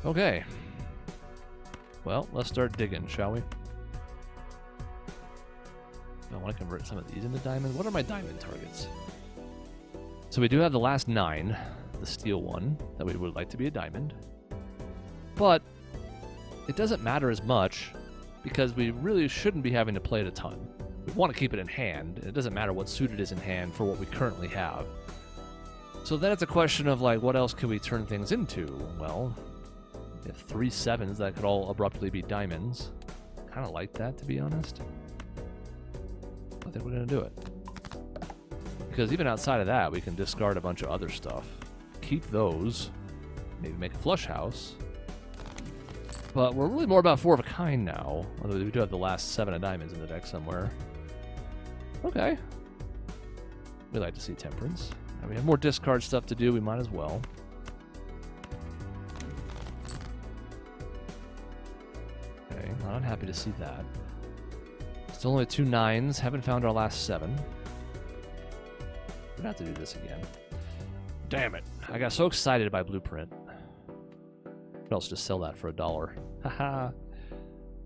Okay. Well, let's start digging, shall we? I want to convert some of these into diamonds. What are my diamond targets? So we do have the last 9, the steel one, that we would like to be a diamond. But it doesn't matter as much because we really shouldn't be having to play it a ton. We want to keep it in hand. It doesn't matter what suit it is in hand for what we currently have. So then it's a question of, like, what else can we turn things into? Well, we have 3 7s that could all abruptly be diamonds. Kind of like that, to be honest. I think we're going to do it. Because even outside of that, we can discard a bunch of other stuff. Keep those. Maybe make a flush house. But we're really more about 4 of a kind now. Although we do have the last 7 of diamonds in the deck somewhere. Okay. We like to see temperance. And we have more discard stuff to do. We might as well. Okay, not unhappy to see that. Still only 2 9s. Haven't found our last 7. We're gonna have to do this again. Damn it. I got so excited by Blueprint. What else? Just sell that for $1. Haha.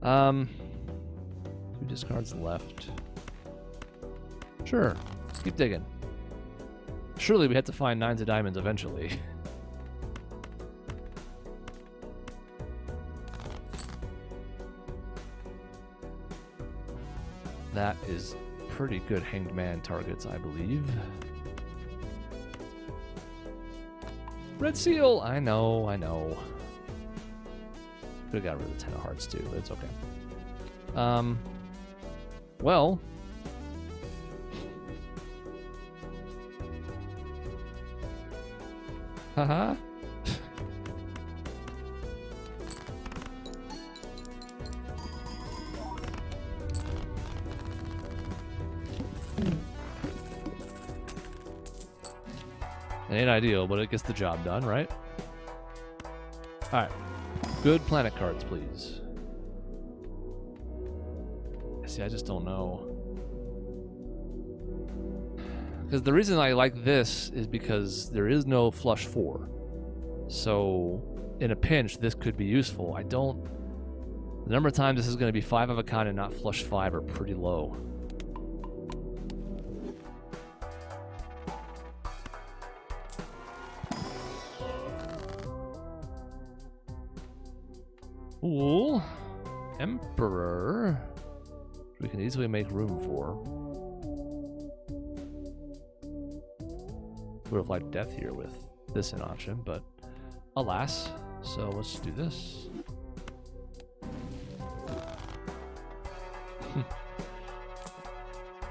2 discards left. Sure. Let's keep digging. Surely we have to find 9s of diamonds eventually. That is pretty good Hanged Man targets, I believe. Red Seal! I know, I know. Could've got rid of the 10 of Hearts too, but it's okay. Well... Haha. It ain't ideal, but it gets the job done, right? Alright. Good planet cards, please. See, I just don't know. Because the reason I like this is because there is no flush 4. So, in a pinch, this could be useful. I don't... The number of times this is going to be 5 of a kind and not flush 5 are pretty low. Ooh, Emperor. We can easily make room for. Would have liked death here with this an option, but alas. So let's do this.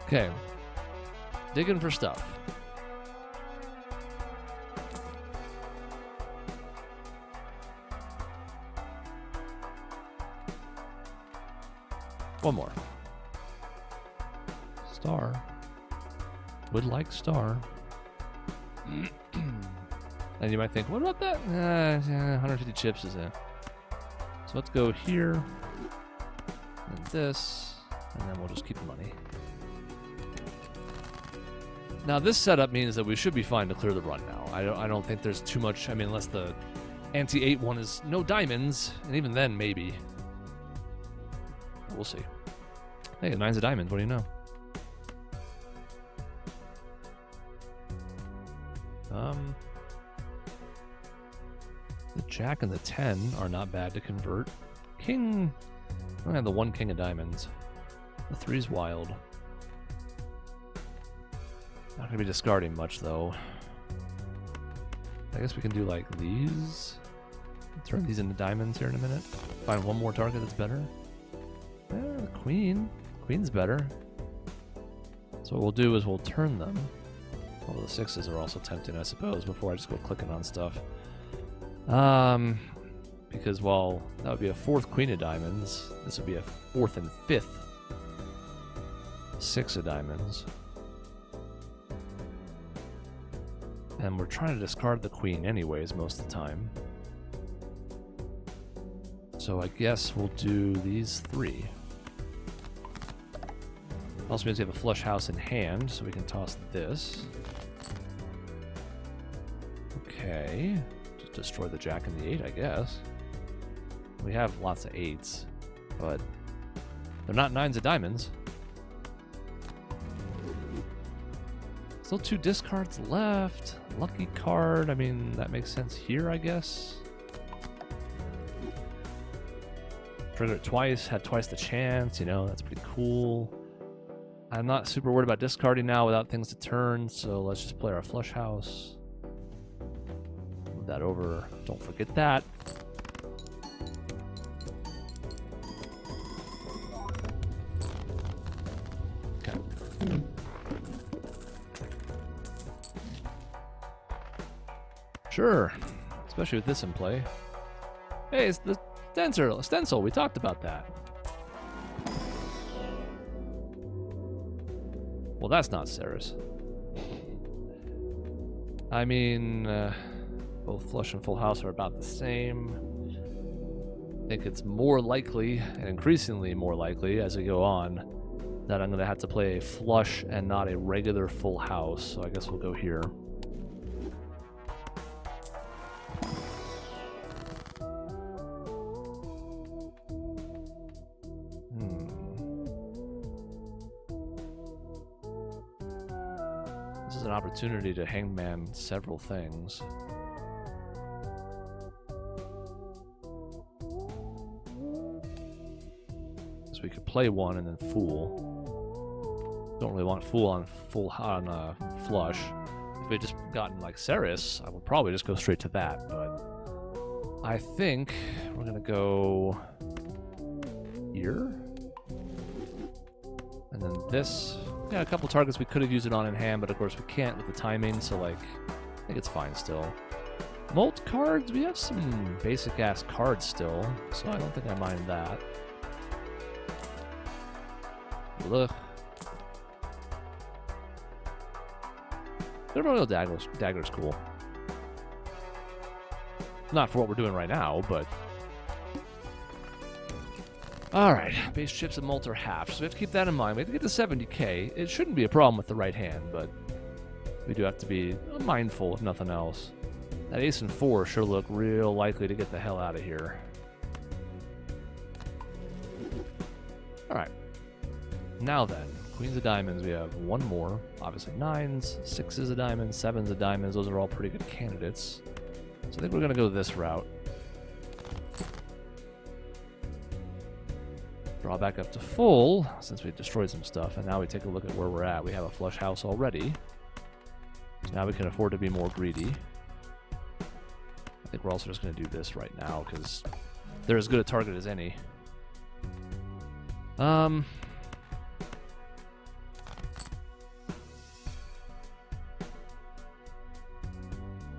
Okay, digging for stuff. One more. Star. Would like star. And you might think, what about that? 150 chips is it. So let's go here. And this. And then we'll just keep the money. Now this setup means that we should be fine to clear the run now. I don't think there's too much. I mean, unless the anti-8 one is no diamonds. And even then, maybe. We'll see. Hey, 9's of diamonds. What do you know? The Jack and the 10 are not bad to convert. King... I don't have the 1 king of diamonds. The 3's wild. Not gonna be discarding much, though. I guess we can do, like, these. Turn these into diamonds here in a minute. Find one more target that's better. The queen. Queen's better. So what we'll do is we'll turn them. Although the 6s are also tempting, I suppose, before I just go clicking on stuff. Because, well, that would be a 4th queen of diamonds. This would be a 4th and 5th 6 of diamonds. And we're trying to discard the queen anyways most of the time. So I guess we'll do these 3. Also means we have a flush house in hand, so we can toss this. Okay. Just destroy the Jack and the 8, I guess. We have lots of 8s, but they're not 9s of diamonds. Still 2 discards left. Lucky card. I mean, that makes sense here, I guess. Triggered it twice, had twice the chance, you know, that's pretty cool. I'm not super worried about discarding now without things to turn, so let's just play our flush house. Move that over. Don't forget that. Okay. Sure. Especially with this in play. Hey, it's the stencil. We talked about that. Well, that's not Sarah's. I mean, both flush and full house are about the same. I think it's more likely, and increasingly more likely as we go on, that I'm going to have to play a flush and not a regular full house. So I guess we'll go here. This is an opportunity to hangman several things. So we could play one and then fool. Don't really want fool on flush. If we had just gotten like Ceres, I would probably just go straight to that. But I think we're gonna go here, and then this. Yeah, a couple targets we could have used it on in hand, but of course we can't with the timing, so like, I think it's fine still. Molt cards, we have some basic ass cards still, so I don't think I mind that. Look. Ceremonial dagger's cool. Not for what we're doing right now, but... Alright, base chips and molt are half, so we have to keep that in mind. We have to get to 70k. It shouldn't be a problem with the right hand, but we do have to be mindful, if nothing else. That ace and 4 sure look real likely to get the hell out of here. Alright. Now then, queens of diamonds, we have one more. Obviously 9s, 6s of diamonds, 7s of diamonds. Those are all pretty good candidates. So I think we're going to go this route. Draw back up to full, since we destroyed some stuff, and now we take a look at where we're at. We have a flush house already. So now we can afford to be more greedy. I think we're also just going to do this right now, because they're as good a target as any.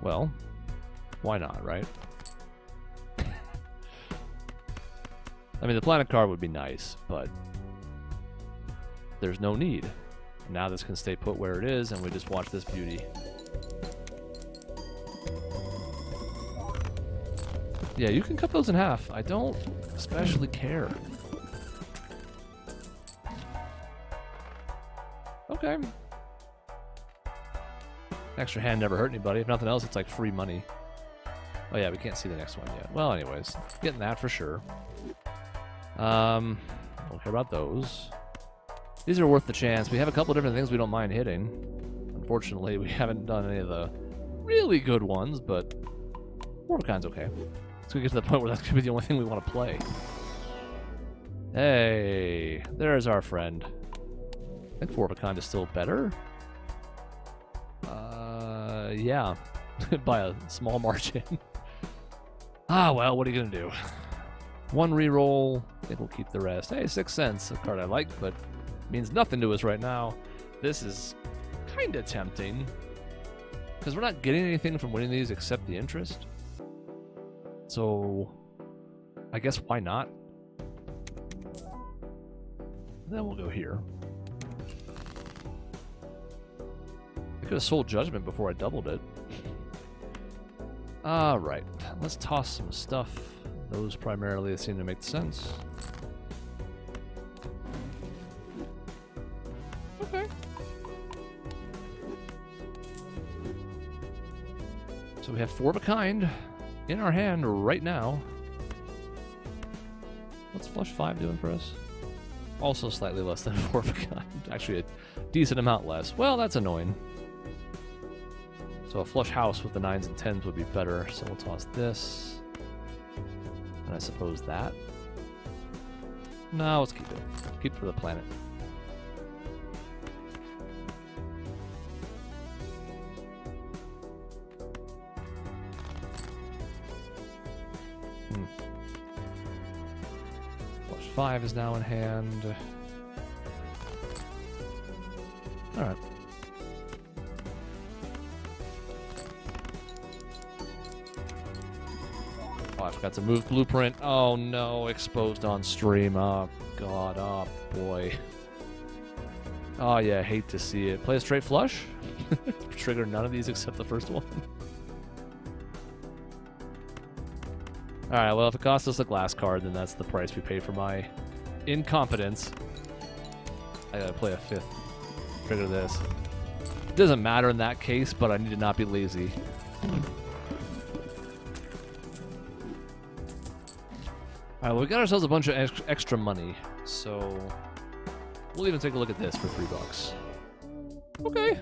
Well, why not, right? I mean, the planet card would be nice, but there's no need. Now this can stay put where it is, and we just watch this beauty. Yeah, you can cut those in half. I don't especially care. Okay. Extra hand never hurt anybody. If nothing else, it's like free money. Oh yeah, we can't see the next one yet. Well, anyways, getting that for sure. Don't care about those. These are worth the chance. We have a couple different things we don't mind hitting. Unfortunately, we haven't done any of the really good ones, but Four-of-a-kind's okay. It's gonna get to the point where that's gonna be the only thing we want to play. Hey, there's our friend. I think Four-of-a-kind is still better. Yeah, by a small margin. Ah, well, what are you gonna do? One reroll. I think we'll keep the rest. Hey, 6 cents. A card I like, but means nothing to us right now. This is kind of tempting. Because we're not getting anything from winning these except the interest. So, I guess why not? Then we'll go here. I could have sold Judgment before I doubled it. Alright, let's toss some stuff. Those primarily seem to make sense. Okay. So we have Four-of-a-kind in our hand right now. What's flush 5 doing for us? Also slightly less than 4 of a kind. Actually, a decent amount less. Well, that's annoying. So a flush house with the 9s and 10s would be better. So we'll toss this. And I suppose that. No, let's keep it. Keep it for the planet. Flush 5 is now in hand. Alright. Oh, I forgot to move blueprint. Oh no, exposed on stream. Oh god, oh boy. Oh yeah, hate to see it. Play a straight flush? Trigger none of these except the first one. Alright, well if it costs us a glass card, then that's the price we pay for my incompetence. I gotta play a 5th. Trigger this. It doesn't matter in that case, but I need to not be lazy. Alright, well, we got ourselves a bunch of extra money, so we'll even take a look at this for $3. Okay.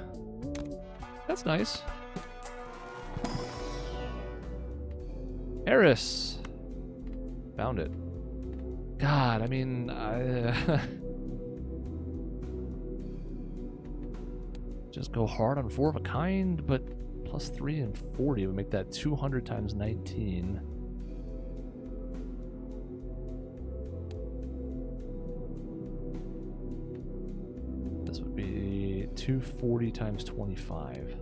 That's nice. Eris. Found it. God, I mean, just go hard on 4 of a kind, but plus 3 and 40 would make that 200 times 19. This would be 240 times 25.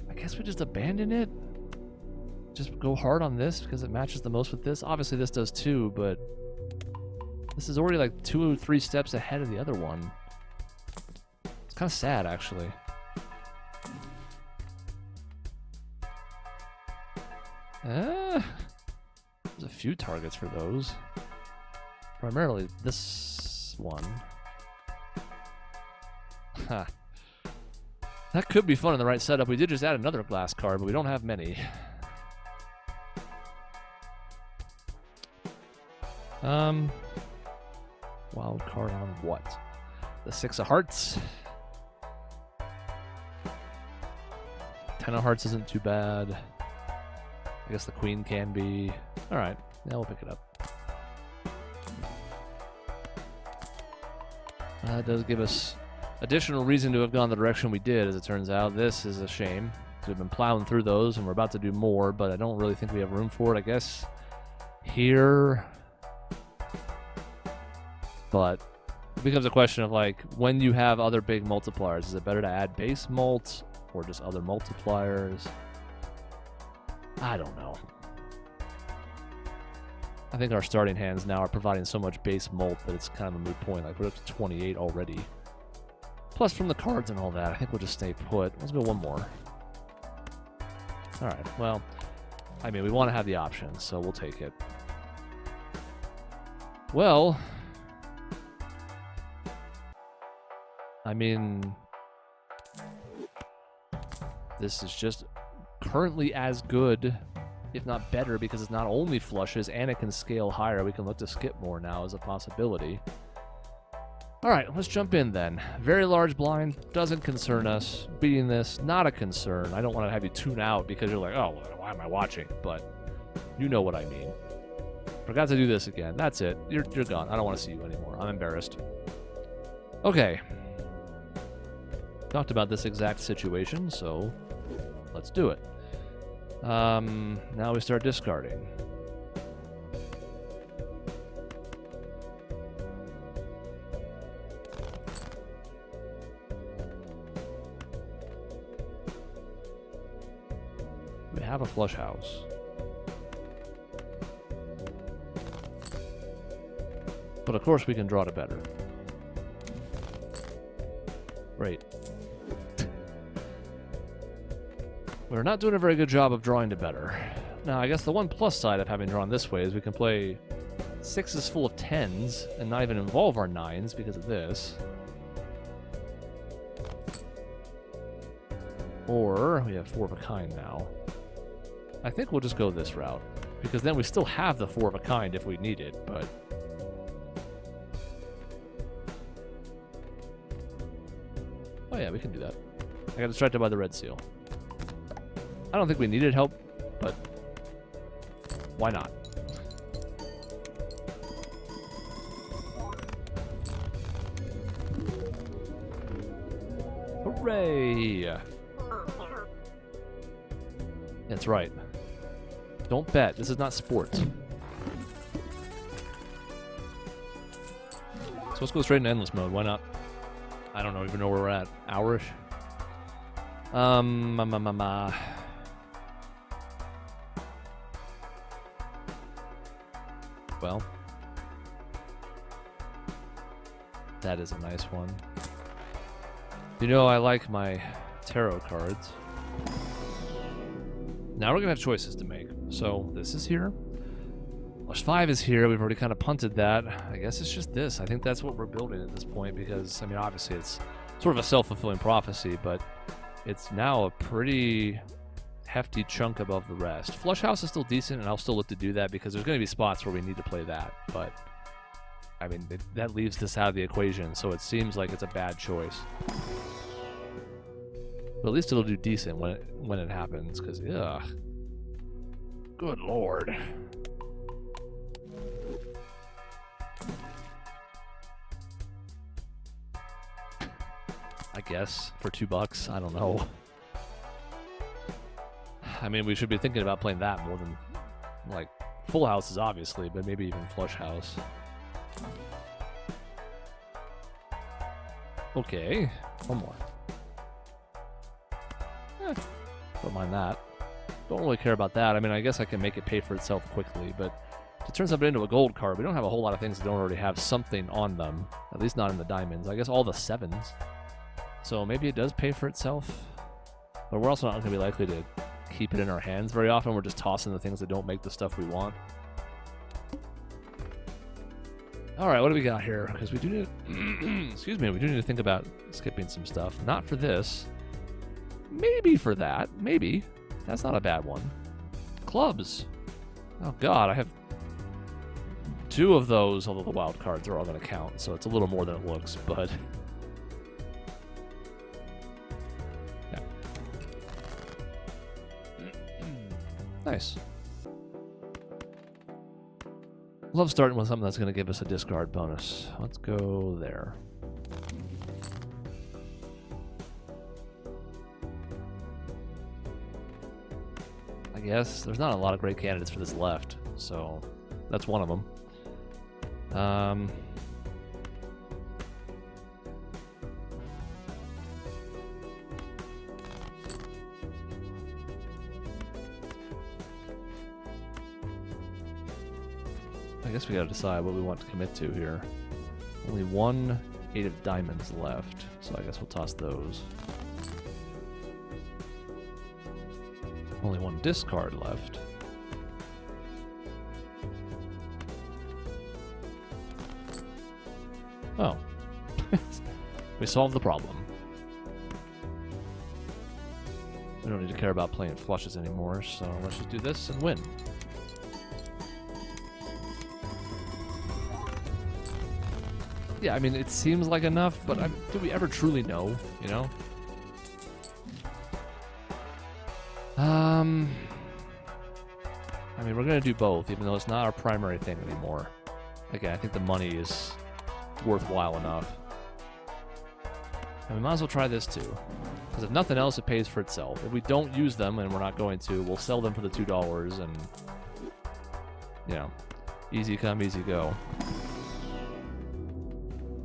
I guess we just abandon it? Just go hard on this because it matches the most with this? Obviously this does too, but this is already like 2 or 3 steps ahead of the other one. It's kind of sad, actually. There's a few targets for those. Primarily this one. Ha. That could be fun in the right setup. We did just add another glass card, but we don't have many. Wild card on what? The 6 of hearts. 10 of hearts isn't too bad. I guess the queen can be. Alright, yeah, we'll pick it up. That does give us additional reason to have gone the direction we did, as it turns out. This is a shame. We've been plowing through those, and we're about to do more, but I don't really think we have room for it. I guess here. But it becomes a question of, like, when you have other big multipliers, is it better to add base mult or just other multipliers? I don't know. I think our starting hands now are providing so much base mult that it's kind of a moot point. Like, we're up to 28 already. Plus, from the cards and all that, I think we'll just stay put. Let's go one more. Alright, well, I mean, we want to have the option, so we'll take it. Well, I mean, this is just currently as good, if not better, because it's not only flushes and it can scale higher. We can look to skip more now as a possibility. Alright, let's jump in then. Very large blind, doesn't concern us. Beating this, not a concern. I don't want to have you tune out because you're like, oh, why am I watching? But you know what I mean. Forgot to do this again. That's it. You're gone. I don't want to see you anymore. I'm embarrassed. Okay. Talked about this exact situation, so let's do it. Now we start discarding. We have a flush house. But of course we can draw to better. Great. We're not doing a very good job of drawing to better. Now, I guess the one plus side of having drawn this way is we can play 6s full of 10s and not even involve our 9s because of this. Or we have 4 of a kind now. I think we'll just go this route. Because then we still have the 4 of a kind if we need it, but... Oh yeah, we can do that. I got distracted by the red seal. I don't think we needed help, but... Why not? Hooray! That's right. Don't bet. This is not sports. So let's go straight into endless mode. Why not? I don't even know where we're at. Hourish? Well. That is a nice one. You know, I like my tarot cards. Now we're going to have choices to make. So this is here. Flush 5 is here. We've already kind of punted that. I guess it's just this. I think that's what we're building at this point because, I mean, obviously it's sort of a self-fulfilling prophecy, but it's now a pretty hefty chunk above the rest. Flush House is still decent, and I'll still look to do that because there's going to be spots where we need to play that. But, I mean, that leaves this out of the equation, so it seems like it's a bad choice. But at least it'll do decent when it happens, because, ugh. Good lord. I guess, for $2, I don't know. I mean, we should be thinking about playing that more than, like, Full Houses, obviously, but maybe even Flush House. Okay, one more. Don't mind that. Don't really care about that. I mean, I guess I can make it pay for itself quickly, but to turn something into a gold card, we don't have a whole lot of things that don't already have something on them. At least not in the diamonds. I guess all the 7s. So maybe it does pay for itself. But we're also not going to be likely to keep it in our hands very often. We're just tossing the things that don't make the stuff we want. Alright, what do we got here? Because we do need... excuse me, we do need to think about skipping some stuff. Not for this. Maybe for that. Maybe. That's not a bad one. Clubs. Oh god, I have 2 of those, although the wild cards are all going to count, so it's a little more than it looks, but... yeah. Nice. Love starting with something that's going to give us a discard bonus. Let's go there. I guess there's not a lot of great candidates for this left, so that's one of them. I guess we gotta decide what we want to commit to here. Only 1 8 of diamonds left, so I guess we'll toss those. Only 1 discard left. Oh. We solved the problem. We don't need to care about playing flushes anymore, so let's just do this and win. Yeah, I mean, it seems like enough, but do we ever truly know, you know? I mean, we're going to do both, even though it's not our primary thing anymore. Again, I think the money is worthwhile enough. And we might as well try this too. Because if nothing else, it pays for itself. If we don't use them, and we're not going to, we'll sell them for the $2 and, you know, easy come, easy go.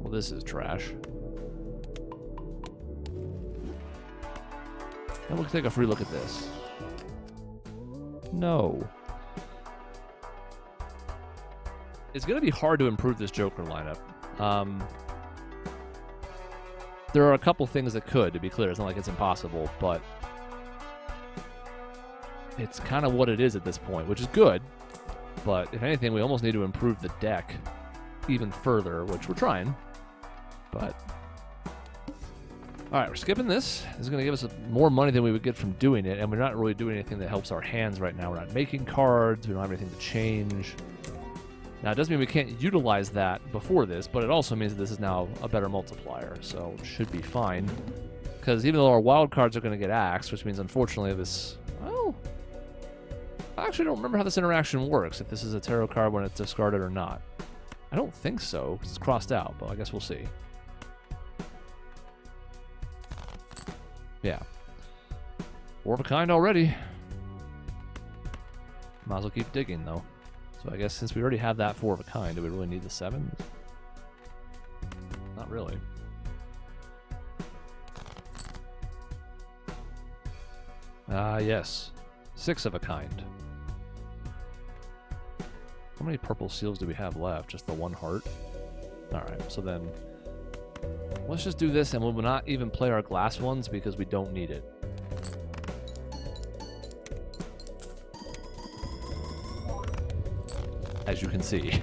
Well, this is trash. And we'll take a free look at this. No. It's going to be hard to improve this Joker lineup. There are a couple things that could, to be clear. It's not like it's impossible, but it's kind of what it is at this point, which is good. But if anything, we almost need to improve the deck even further, which we're trying. But Alright, we're skipping this. This is going to give us more money than we would get from doing it, and we're not really doing anything that helps our hands right now. We're not making cards, we don't have anything to change. Now, it doesn't mean we can't utilize that before this, but it also means that this is now a better multiplier, so it should be fine. Because even though our wild cards are going to get axed, which means, unfortunately, this... Well, I actually don't remember how this interaction works, if this is a tarot card when it's discarded or not. I don't think so, because it's crossed out, but I guess we'll see. Yeah. 4 of a kind already. Might as well keep digging, though. So I guess since we already have that 4 of a kind, do we really need the 7? Not really. Ah, yes. 6 of a kind. How many purple seals do we have left? Just the 1 heart? Alright, so then... let's just do this, and we'll not even play our glass ones because we don't need it. As you can see.